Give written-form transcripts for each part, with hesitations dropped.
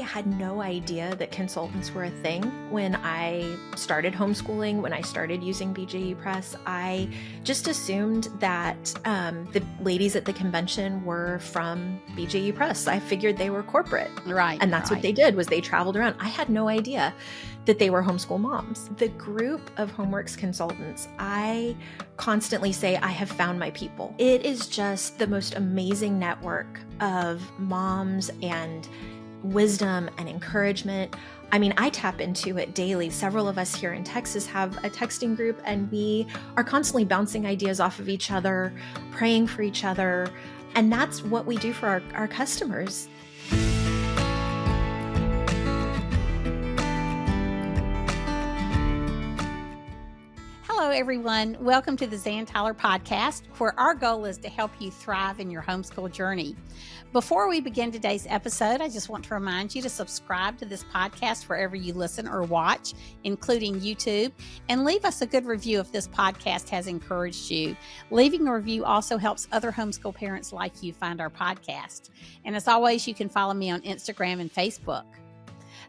had no idea that consultants were a thing when I started homeschooling, when I started using BJU Press. I just assumed that the ladies at the convention were from BJU Press. I figured they were corporate. Right. And that's what they did, was they traveled around. I had no idea that they were homeschool moms. The group of Homeworks consultants, I constantly say, I have found my people. It is just the most amazing network of moms and wisdom and encouragement. I mean, I tap into it daily. Several of us here in Texas have a texting group, and we are constantly bouncing ideas off of each other, praying for each other. And that's what we do for our customers. Hello, everyone. Welcome to the Zan Tyler podcast, where our goal is to help you thrive in your homeschool journey. Before we begin today's episode, I just want to remind you to subscribe to this podcast wherever you listen or watch, including YouTube, and leave us a good review if this podcast has encouraged you. Leaving a review also helps other homeschool parents like you find our podcast. And as always, you can follow me on Instagram and Facebook.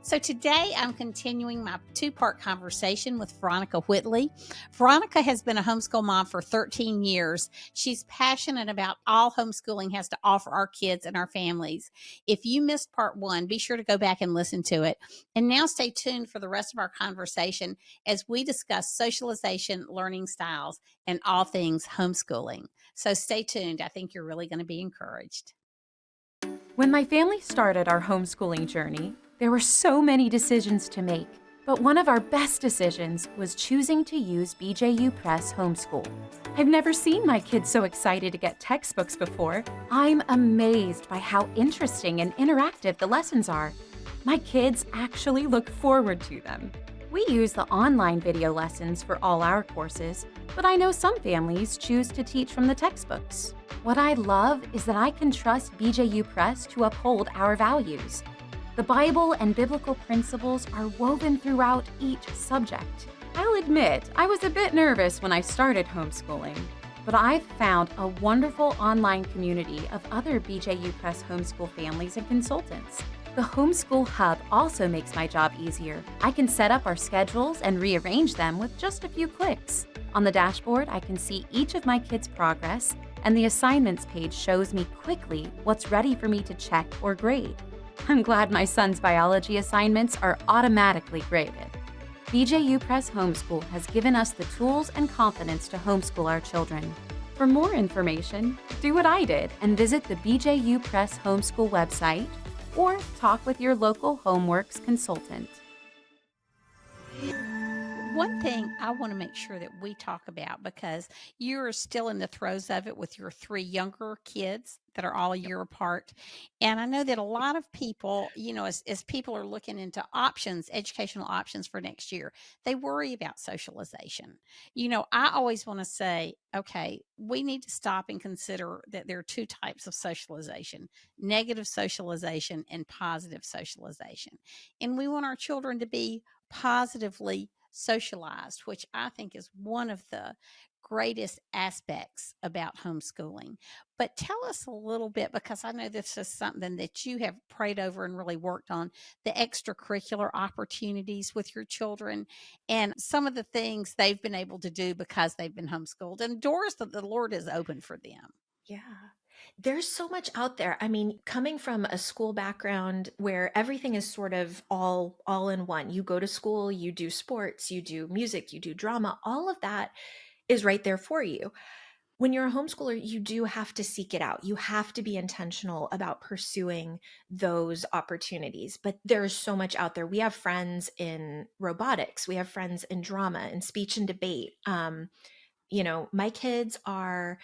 So today I'm continuing my two-part conversation with Veronica Whitley. Veronica has been a homeschool mom for 13 years. She's passionate about all homeschooling has to offer our kids and our families. If you missed part one, be sure to go back and listen to it. And now stay tuned for the rest of our conversation as we discuss socialization, learning styles, and all things homeschooling. So stay tuned. I think you're really going to be encouraged. When my family started our homeschooling journey, there were so many decisions to make, but one of our best decisions was choosing to use BJU Press Homeschool. I've never seen my kids so excited to get textbooks before. I'm amazed by how interesting and interactive the lessons are. My kids actually look forward to them. We use the online video lessons for all our courses, but I know some families choose to teach from the textbooks. What I love is that I can trust BJU Press to uphold our values. The Bible and biblical principles are woven throughout each subject. I'll admit, I was a bit nervous when I started homeschooling, but I've found a wonderful online community of other BJU Press homeschool families and consultants. The Homeschool Hub also makes my job easier. I can set up our schedules and rearrange them with just a few clicks. On the dashboard, I can see each of my kids' progress, and the assignments page shows me quickly what's ready for me to check or grade. I'm glad my son's biology assignments are automatically graded. BJU Press Homeschool has given us the tools and confidence to homeschool our children. For more information, do what I did and visit the BJU Press Homeschool website or talk with your local Homeworks consultant. One thing I want to make sure that we talk about, because you're still in the throes of it with your three younger kids that are all a year apart. And I know that a lot of people, as people are looking into options, educational options for next year, they worry about socialization. I always want to say, okay, we need to stop and consider that there are two types of socialization: negative socialization and positive socialization. And we want our children to be positively socialized, which I think is one of the greatest aspects about homeschooling. But tell us a little bit, because I know this is something that you have prayed over and really worked on, the extracurricular opportunities with your children and some of the things they've been able to do because they've been homeschooled and doors that the Lord has opened for them. Yeah. There's so much out there. I mean, coming from a school background where everything is sort of all in one. You go to school, you do sports, you do music, you do drama, all of that is right there for you. When you're a homeschooler, you do have to seek it out. You have to be intentional about pursuing those opportunities. But there's so much out there. We have friends in robotics. We have friends in drama and speech and debate. My kids are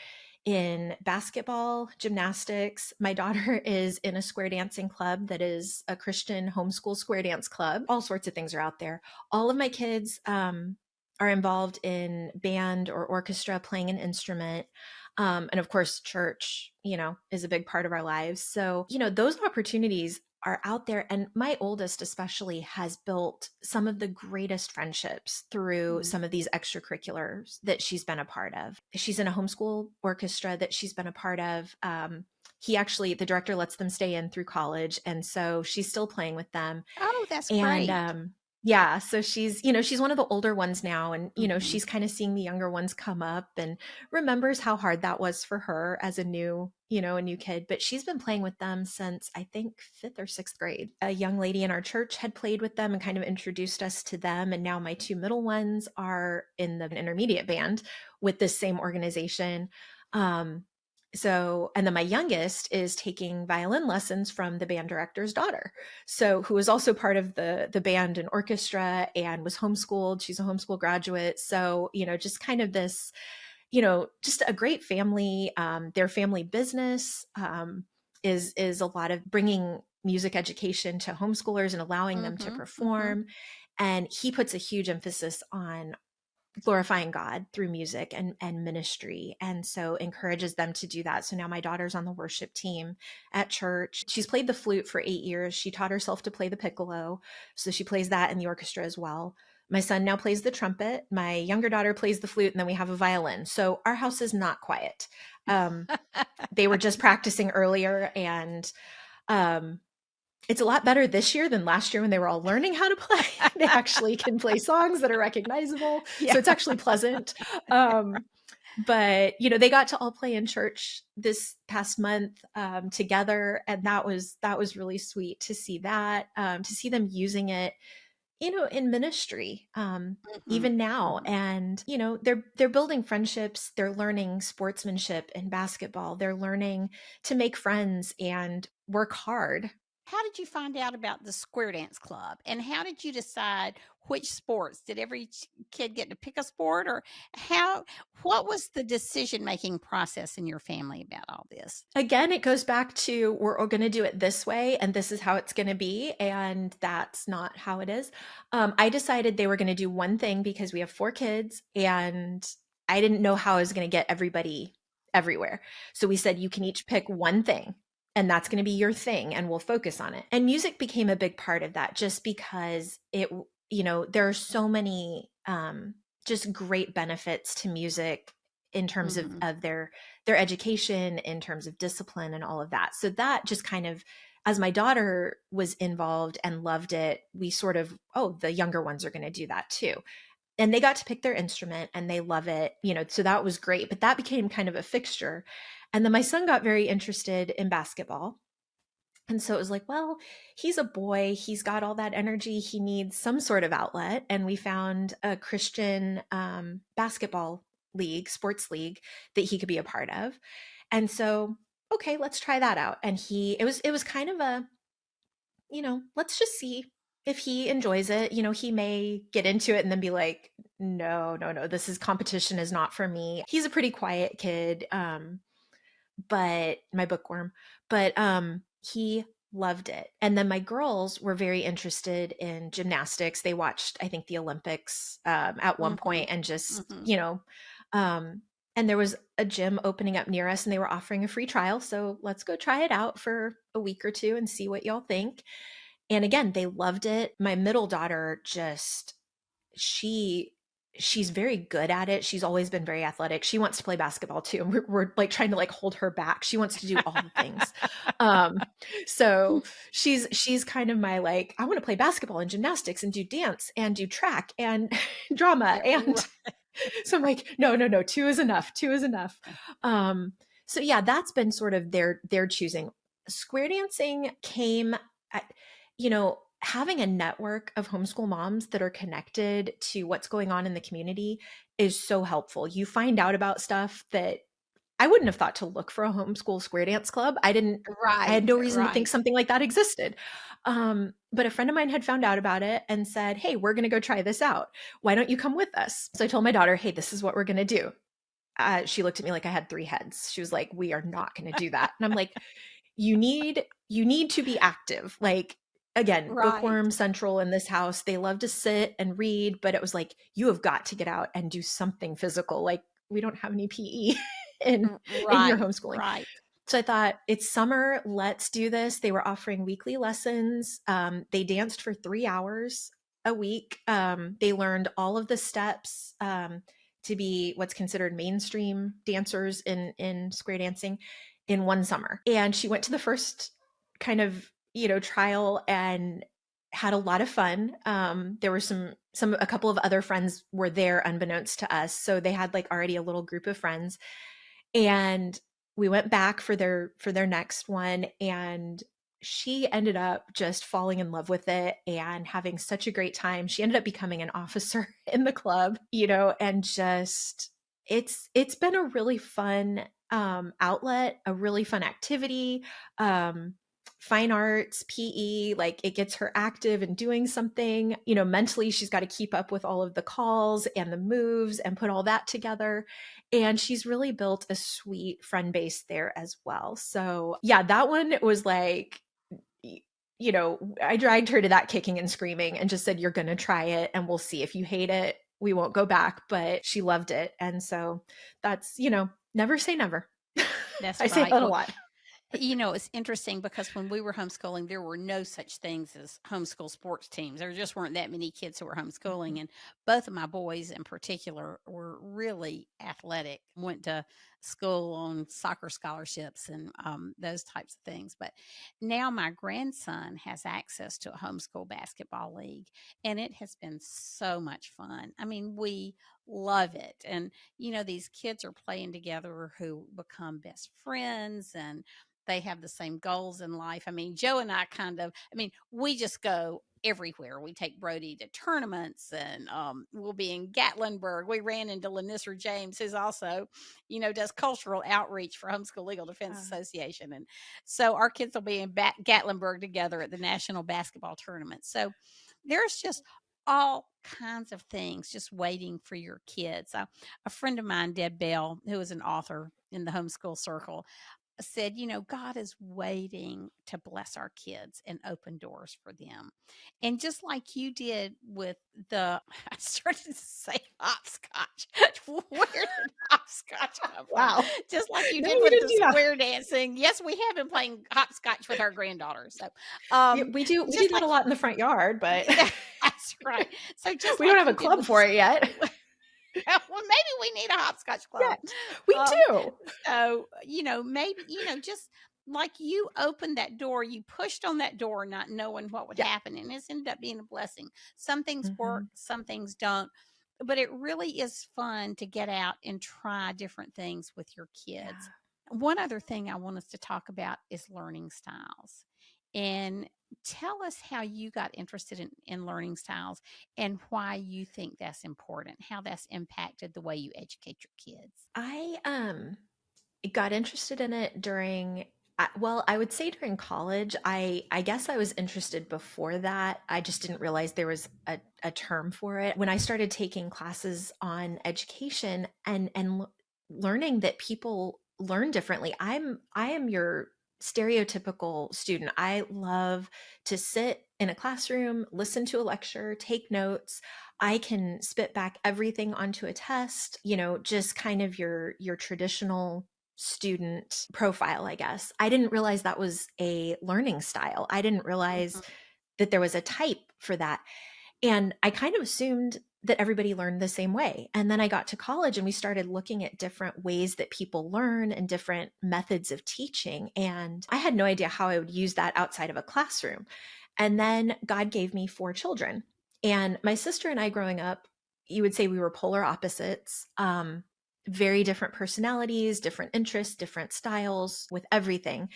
in basketball, gymnastics. My daughter is in a square dancing club that is a Christian homeschool square dance club. All sorts of things are out there. All of my kids are involved in band or orchestra, playing an instrument. And of course, church, is a big part of our lives. So, those opportunities are out there. And my oldest especially has built some of the greatest friendships through some of these extracurriculars that she's been a part of. She's in a homeschool orchestra that she's been a part of. the director lets them stay in through college. And so she's still playing with them. Oh, that's And great. yeah, so she's one of the older ones now. And, Mhm. she's kind of seeing the younger ones come up and remembers how hard that was for her as a new kid. But she's been playing with them since I think fifth or sixth grade. A young lady in our church had played with them and kind of introduced us to them. And now my two middle ones are in the intermediate band with this same organization. Um, and then my youngest is taking violin lessons from the band director's daughter. So who was also part of the band and orchestra and was homeschooled. She's a homeschool graduate. So, just kind of this, just a great family. Their family business is a lot of bringing music education to homeschoolers and allowing them to Mhm. Mhm. perform. And he puts a huge emphasis on glorifying God through music and ministry. And so encourages them to do that. So now my daughter's on the worship team at church. She's played the flute for 8 years. She taught herself to play the piccolo. So she plays that in the orchestra as well. My son now plays the trumpet. My younger daughter plays the flute, and then we have a violin. So our house is not quiet. Um, they were just practicing earlier, and um, it's a lot better this year than last year when they were all learning how to play. They actually can play songs that are recognizable. Yeah. So it's actually pleasant. But they got to all play in church this past month together, and that was really sweet to see that, to see them using it, in ministry, Mhm. even now. Mhm. And they're building friendships. They're learning sportsmanship in basketball. They're learning to make friends and work hard. How did you find out about the Square Dance Club? And how did you decide which sports? Did every kid get to pick a sport, or how what was the decision-making process in your family about all this? Again, it goes back to we're all going to do it this way, and this is how it's going to be, and that's not how it is. I decided they were going to do one thing because we have 4 kids, and I didn't know how I was going to get everybody everywhere. So we said you can each pick one thing, and that's going to be your thing, and we'll focus on it. And music became a big part of that, just because there are so many just great benefits to music in terms of Mhm. of their education, in terms of discipline and all of that. So that just kind of, as my daughter was involved and loved it, we sort of, oh, the younger ones are going to do that too. And they got to pick their instrument and they love it, so that was great. But that became kind of a fixture. And then my son got very interested in basketball. And so it was like, well, he's a boy. He's got all that energy. He needs some sort of outlet. And we found a Christian basketball league, sports league that he could be a part of. And so, okay, let's try that out. And it was kind of a, let's just see if he enjoys it. He may get into it and then be like, no, no, no, this is competition is not for me. He's a pretty quiet kid. But my bookworm, but he loved it. And then my girls were very interested in gymnastics. They watched, I think, the Olympics at one Mhm. point, and just, Mhm. um, and there was a gym opening up near us and they were offering a free trial. So let's go try it out for a week or two and see what y'all think. And again, they loved it. My middle daughter just she she's very good at it. She's always been very athletic. She wants to play basketball too. And we're like trying to like hold her back. She wants to do all the things. Um, so she's kind of my like, I want to play basketball and gymnastics and do dance and do track and drama. Yeah, And right. so I'm like, no, no, no, two is enough. Two is enough. Um, so yeah, that's been sort of their choosing. Square dancing came at, having a network of homeschool moms that are connected to what's going on in the community is so helpful. You find out about stuff that I wouldn't have thought to look for a homeschool square dance club. I had Right, no reason to think right. something like that existed. But a friend of mine had found out about it and said, hey, we're going to go try this out. Why don't you come with us? So I told my daughter, hey, this is what we're going to do. She looked at me like I had 3 heads. She was like, we are not going to do that. And I'm like, you need to be active. Like, again, Right. bookworm central in this house. They love to sit and read, but it was like, you have got to get out and do something physical. Like, we don't have any PE in your Right, homeschooling. right. So I thought, it's summer, let's do this. They were offering weekly lessons. They danced for 3 hours a week. They learned all of the steps to be what's considered mainstream dancers in square dancing. in one summer. And she went to the first kind of, trial and had a lot of fun. There were a couple of other friends were there unbeknownst to us. So they had like already a little group of friends. And we went back for their next one, and she ended up just falling in love with it and having such a great time. She ended up becoming an officer in the club, and just it's been a really fun outlet, a really fun activity. Fine arts, PE, like it gets her active and doing something. Mentally, she's got to keep up with all of the calls and the moves and put all that together. And she's really built a sweet friend base there as well. So, yeah, that one was like, I dragged her to that kicking and screaming and just said, "You're going to try it and we'll see. If you hate it, we won't go back." But she loved it. And so that's, never say never. That's I say right. that a Well, lot. it's interesting because when we were homeschooling, there were no such things as homeschool sports teams. There just weren't that many kids who were homeschooling. And both of my boys in particular were really athletic, went to school on soccer scholarships and those types of things. But now my grandson has access to a homeschool basketball league, and it has been so much fun. I mean, we love it. And, these kids are playing together who become best friends, and they have the same goals in life. I mean, Joe and we just go everywhere. We take Brody to tournaments, and we'll be in Gatlinburg. We ran into Lanissa James, who's also, does cultural outreach for Homeschool Legal Defense Uh, Association. And so our kids will be in Gatlinburg together at the national basketball tournament. So there's just all kinds of things just waiting for your kids. A friend of mine, Deb Bell, who is an author in the homeschool circle, said, God is waiting to bless our kids and open doors for them. And just like you did with I started to say hopscotch. Where did hopscotch come from? wow. Just like you No, did we with didn't the do that. square dancing. Yes, we have been playing hopscotch with our granddaughter. So, Yeah, we do just that like, a lot in the front yard, but that's right. So just we don't like have a you did club with the for it yet. well, maybe we need a hopscotch club. Yet. We Um, do. so, maybe, just like you opened that door, you pushed on that door, not knowing what would Yeah. happen. And it's ended up being a blessing. Some things work, Mhm. some things don't. But it really is fun to get out and try different things with your kids. Yeah. One other thing I want us to talk about is learning styles. And tell us how you got interested in learning styles and why you think that's important, how that's impacted the way you educate your kids. I got interested in it during well, I would say during college. I guess I was interested before that. I just didn't realize there was a term for it. When I started taking classes on education and learning that people learn differently. I am your stereotypical student. I love to sit in a classroom, listen to a lecture, take notes. I can spit back everything onto a test, just kind of your traditional student profile, I guess. I didn't realize that was a learning style. I didn't realize Mhm. that there was a type for that. And I kind of assumed that everybody learned the same way. And then I got to college and we started looking at different ways that people learn and different methods of teaching. And I had no idea how I would use that outside of a classroom. And then God gave me 4 children. And my sister and I growing up, you would say we were polar opposites. Very different personalities, different interests, different styles with everything.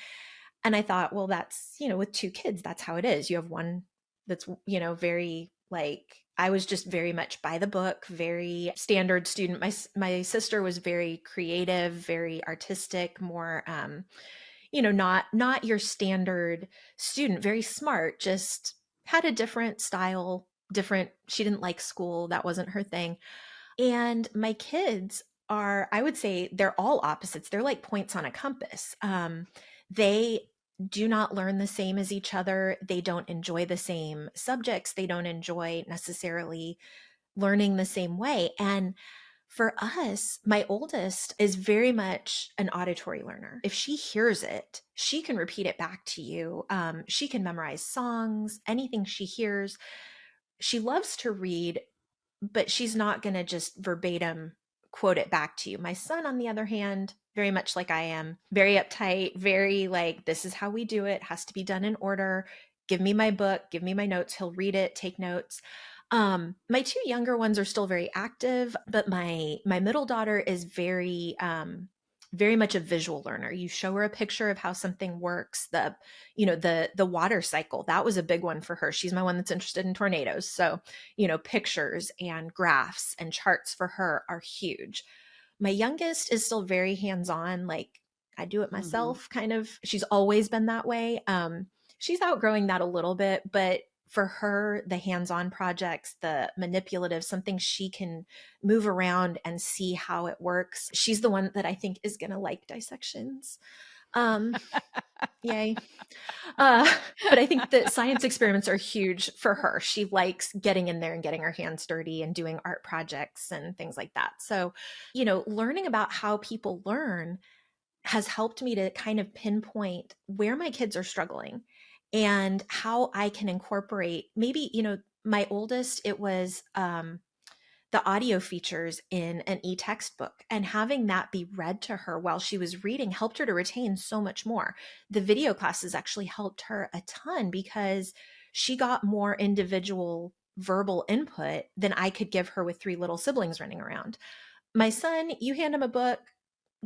And I thought, well, that's, with 2 kids, that's how it is. You have one that's, very like, I was just very much by the book, very standard student. My sister was very creative, very artistic, more not your standard student, very smart, just had a different style, different. She didn't like school, that wasn't her thing. And my kids are, I would say they're all opposites. They're like points on a compass. They do not learn the same as each other. They don't enjoy the same subjects. They don't enjoy necessarily learning the same way. And for us, my oldest is very much an auditory learner. If she hears it, she can repeat it back to you. She can memorize songs, anything she hears. She loves to read, but she's not going to just verbatim quote it back to you. My son, on the other hand, very much like I am, very uptight, very like, this is how we do it, has to be done in order. Give me my book, give me my notes. He'll read it, take notes. My two younger ones are still very active, but my middle daughter is very much a visual learner. You show her a picture of how something works, the water cycle. That was a big one for her. She's my one that's interested in tornadoes. So, pictures and graphs and charts for her are huge. My youngest is still very hands-on, like I do it Hmm. myself kind of. She's always been that way. She's outgrowing that a little bit, but for her, the hands-on projects, the manipulative, something she can move around and see how it works. She's the one that I think is going to like dissections. Um, Yay. Uh, but I think that science experiments are huge for her. She likes getting in there and getting her hands dirty and doing art projects and things like that. So, learning about how people learn has helped me to kind of pinpoint where my kids are struggling and how I can incorporate maybe, my oldest, it was the audio features in an e-textbook, and having that be read to her while she was reading helped her to retain so much more. The video classes actually helped her a ton because she got more individual verbal input than I could give her with three little siblings running around. My son, you hand him a book,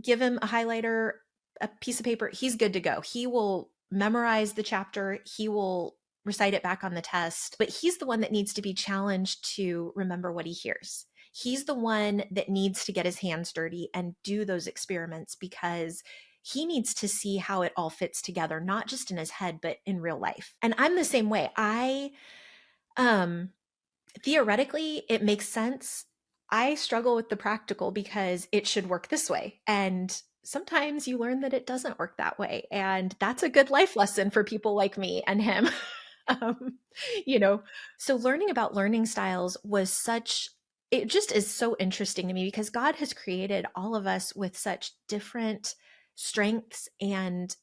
give him a highlighter, a piece of paper, he's good to go. He will memorize the chapter, he will recite it back on the test, but he's the one that needs to be challenged to remember what he hears. He's the one that needs to get his hands dirty and do those experiments because he needs to see how it all fits together, not just in his head, but in real life. And I'm the same way. Um, Theoretically, it makes sense. I struggle with the practical because it should work this way. And sometimes you learn that it doesn't work that way. And that's a good life lesson for people like me and him. um, you know, so learning about learning styles was it just is so interesting to me because God has created all of us with such different strengths and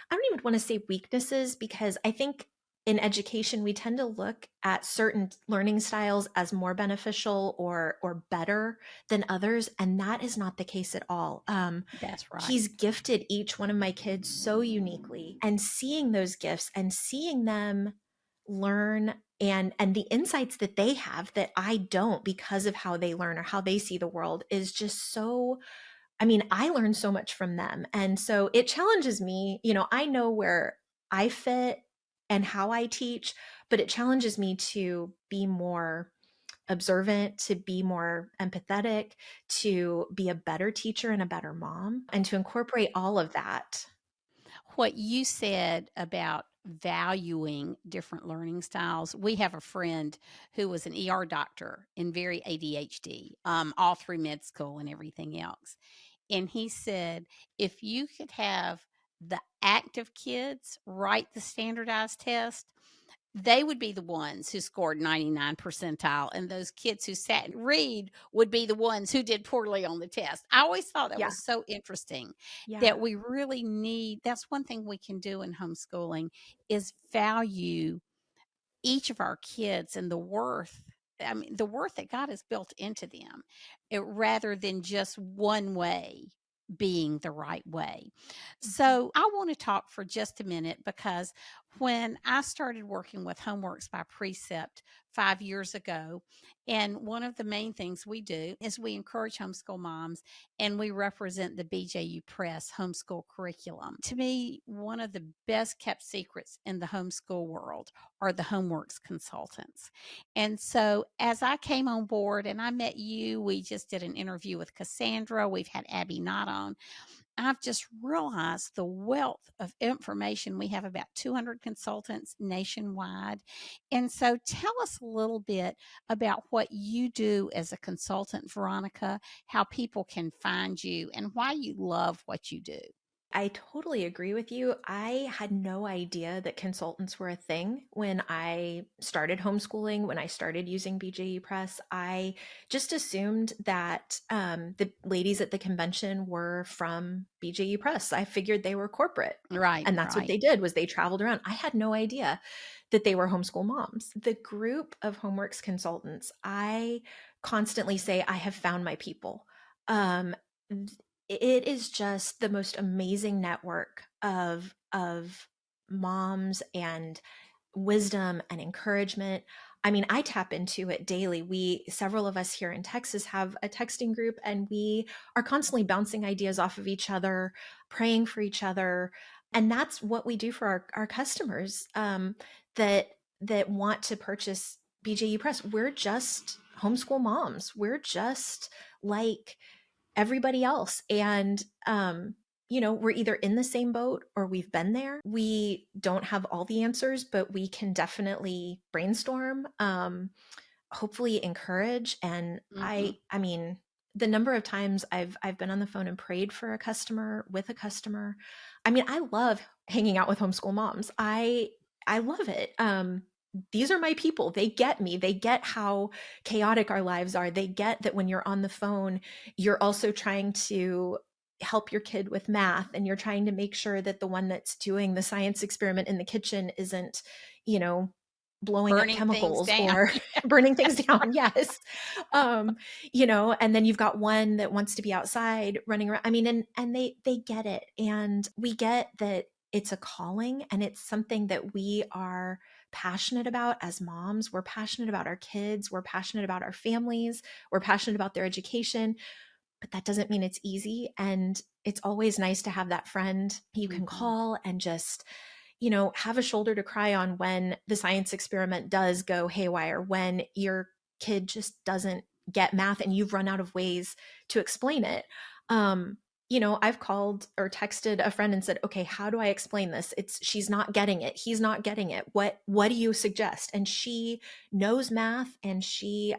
I don't even want to say weaknesses because I think in education we tend to look at certain learning styles as more beneficial or better than others, and that is not the case at all. That's right. He's gifted each one of my kids so uniquely, and seeing those gifts and seeing them learn and the insights that they have that I don't because of how they learn or how they see the world is just so, I mean, I learn so much from them. And so it challenges me. I know where I fit and how I teach, but it challenges me to be more observant, to be more empathetic, to be a better teacher and a better mom, and to incorporate all of that. What you said about valuing different learning styles, we have a friend who was an ER doctor and very ADHD, all through med school and everything else. And he said, if you could have the active kids write the standardized test, they would be the ones who scored 99 percentile, and those kids who sat and read would be the ones who did poorly on the test. I always thought that Yeah. was so interesting Yeah. that we really need that's one thing we can do in homeschooling is value each of our kids and the worth I mean, the worth that God has built into them, rather than just one way being the right way. Mhm. So, I want to talk for just a minute because when I started working with Homeworks by Precept 5 years ago, and one of the main things we do is we encourage homeschool moms and we represent the BJU Press homeschool curriculum. To me, one of the best kept secrets in the homeschool world are the homeworks consultants. And so as I came on board and I met you, we just did an interview with Cassandra. We've had Abby Knott on. I've just realized the wealth of information. We have about 200 consultants nationwide. And so tell us a little bit about what you do as a consultant, Veronica, how people can find you, and why you love what you do. I totally agree with you. I had no idea that consultants were a thing when I started homeschooling, when I started using BJU Press. I just assumed that the ladies at the convention were from BJU Press. I figured they were corporate. Right, And that's what right. they did was they traveled around. I had no idea that they were homeschool moms. The group of homeworks consultants, I constantly say I have found my people. it is just the most amazing network of moms and wisdom and encouragement. I mean, I tap into it daily. Several of us here in Texas have a texting group, and we are constantly bouncing ideas off of each other, praying for each other. And that's what we do for our customers, that want to purchase BJU Press. We're just homeschool moms. We're just like everybody else. And, we're either in the same boat or we've been there. We don't have all the answers, but we can definitely brainstorm, hopefully encourage. And Hmm. I mean, the number of times I've been on the phone and prayed for a customer, with a customer. I mean, I love hanging out with homeschool moms. I love it. These are my people. They get me. They get how chaotic our lives are. They get that when you're on the phone, you're also trying to help your kid with math, and you're trying to make sure that the one that's doing the science experiment in the kitchen isn't, you know, blowing up Burning things chemicals down. or Yeah. burning things That's down. right. Yes. And then you've got one that wants to be outside running around. I mean, and they get it. And we get that it's a calling, and it's something that we are passionate about as moms. We're passionate about our kids. We're passionate about our families. We're passionate about their education, but that doesn't mean it's easy. And it's always nice to have that friend you can Hmm. call and just, have a shoulder to cry on when the science experiment does go haywire, when your kid just doesn't get math and you've run out of ways to explain it. I've called or texted a friend and said, okay, how do I explain this? She's not getting it. He's not getting it. What do you suggest? And she knows math, and she's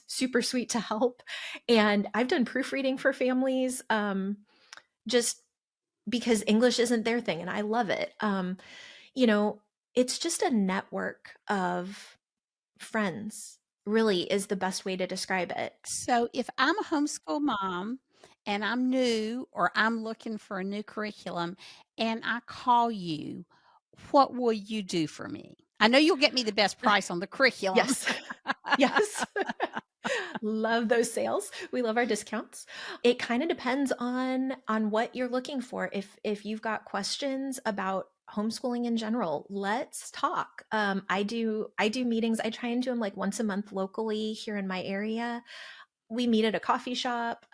super sweet to help. And I've done proofreading for families, just because English isn't their thing, and I love it. You know, it's just a network of friends, really is the best way to describe it. So if I'm a homeschool mom and I'm new or I'm looking for a new curriculum and I call you, what will you do for me? I know you'll get me the best price on the curriculum. Yes. Yes. Love those sales. We love our discounts. It kind of depends on what you're looking for. If you've got questions about homeschooling in general, let's talk. I do meetings. I try and do them like once a month locally here in my area. We meet at a coffee shop.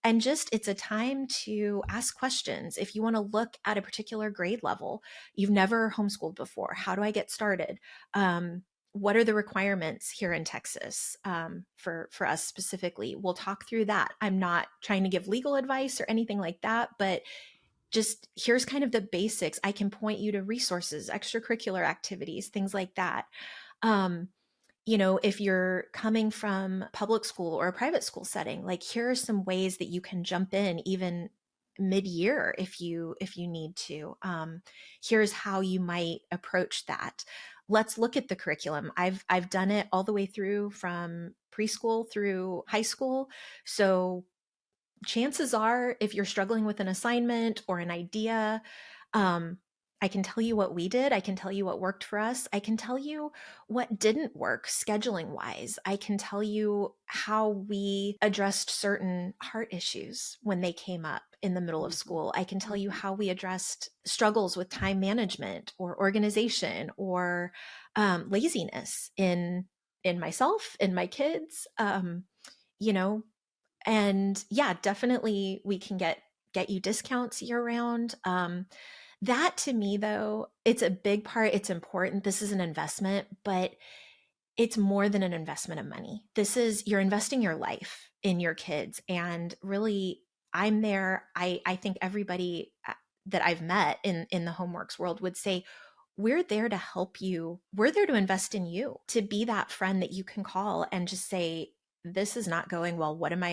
And just it's a time to ask questions. If you want to look at a particular grade level, you've never homeschooled before, how do I get started? What are the requirements here in Texas, for us specifically? We'll talk through that. I'm not trying to give legal advice or anything like that, but just here's kind of the basics. I can point you to resources, extracurricular activities, things like that. Um, if you're coming from public school or a private school setting, like here are some ways that you can jump in even mid-year if you need to. Here's how you might approach that. Let's look at the curriculum. I've done it all the way through from preschool through high school. So chances are, if you're struggling with an assignment or an idea, um, I can tell you what we did. I can tell you what worked for us. I can tell you what didn't work scheduling wise. I can tell you how we addressed certain heart issues when they came up in the middle of Mhm, school. I can tell you mhm. how we addressed struggles with time management or organization or laziness in myself, in my kids. You know, and yeah, definitely we can get you discounts year round. That to me though, it's a big part. It's important. This is an investment, but it's more than an investment of money. This is, you're investing your life in your kids. And really, I'm there. I think everybody that I've met in the homeworks world would say, we're there to help you. We're there to invest in you, to be that friend that you can call and just say, this is not going well. What do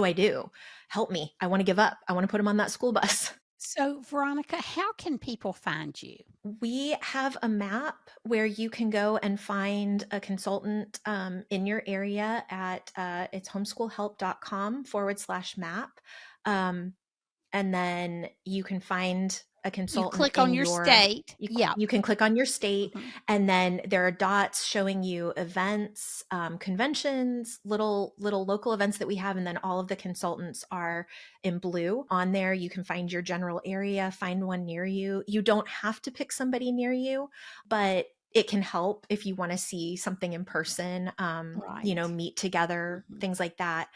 I do? Help me. I want to give up. I want to put him on that school bus. So, Veronica, how can people find you? We have a map where you can go and find a consultant, in your area at it's homeschoolhelp.com/map. Um, and then you can find a You consultant click on in your your state. Yeah. you can click on your state, Mhm. and then there are dots showing you events, conventions, little local events that we have, and then all of the consultants are in blue. On there, you can find your general area, find one near you. You don't have to pick somebody near you, but it can help if you want to see something in person, Right. meet together, Mhm. things like that.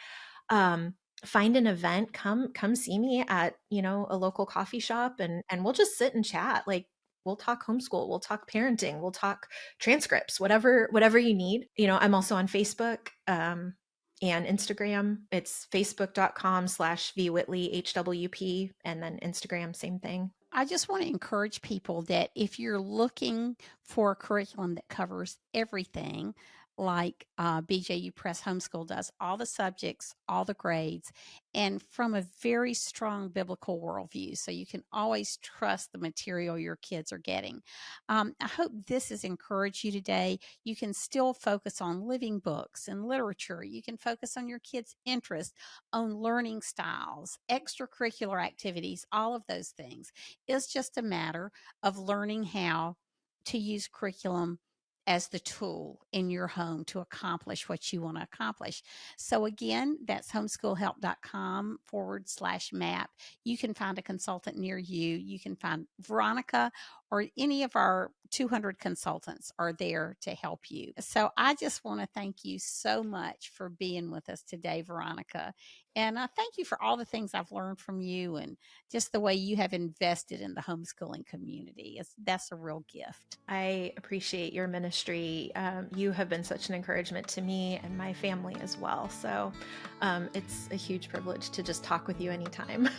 um, Find an event, come see me at, a local coffee shop, and we'll just sit and chat. Like, we'll talk homeschool, we'll talk parenting, we'll talk transcripts, whatever you need. I'm also on Facebook, and Instagram. It's facebook.com/VWhitley, HWP, and then Instagram, same thing. I just want to encourage people that if you're looking for a curriculum that covers everything, like BJU Press Homeschool does, all the subjects, all the grades, and from a very strong biblical worldview, so you can always trust the material your kids are getting. I hope this has encouraged you today. You can still focus on living books and literature. You can focus on your kids' interest, on learning styles, extracurricular activities, all of those things. It's just a matter of learning how to use curriculum as the tool in your home to accomplish what you want to accomplish. So again, that's homeschoolhelp.com/map. You can find a consultant near you. You can find Veronica or any of our 200 consultants are there to help you. So I just want to thank you so much for being with us today, Veronica. And thank you for all the things I've learned from you and just the way you have invested in the homeschooling community. That's a real gift. I appreciate your ministry. You have been such an encouragement to me and my family as well. So it's a huge privilege to just talk with you anytime.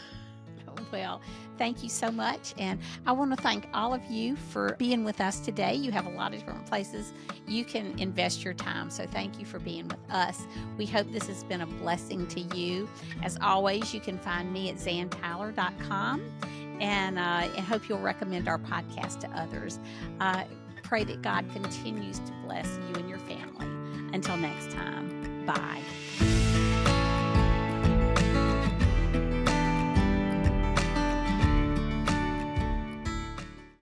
Well, thank you so much. And I want to thank all of you for being with us today. You have a lot of different places you can invest your time. So thank you for being with us. We hope this has been a blessing to you. As always, you can find me at zantyler.com. And I hope you'll recommend our podcast to others. Pray that God continues to bless you and your family. Until next time, bye.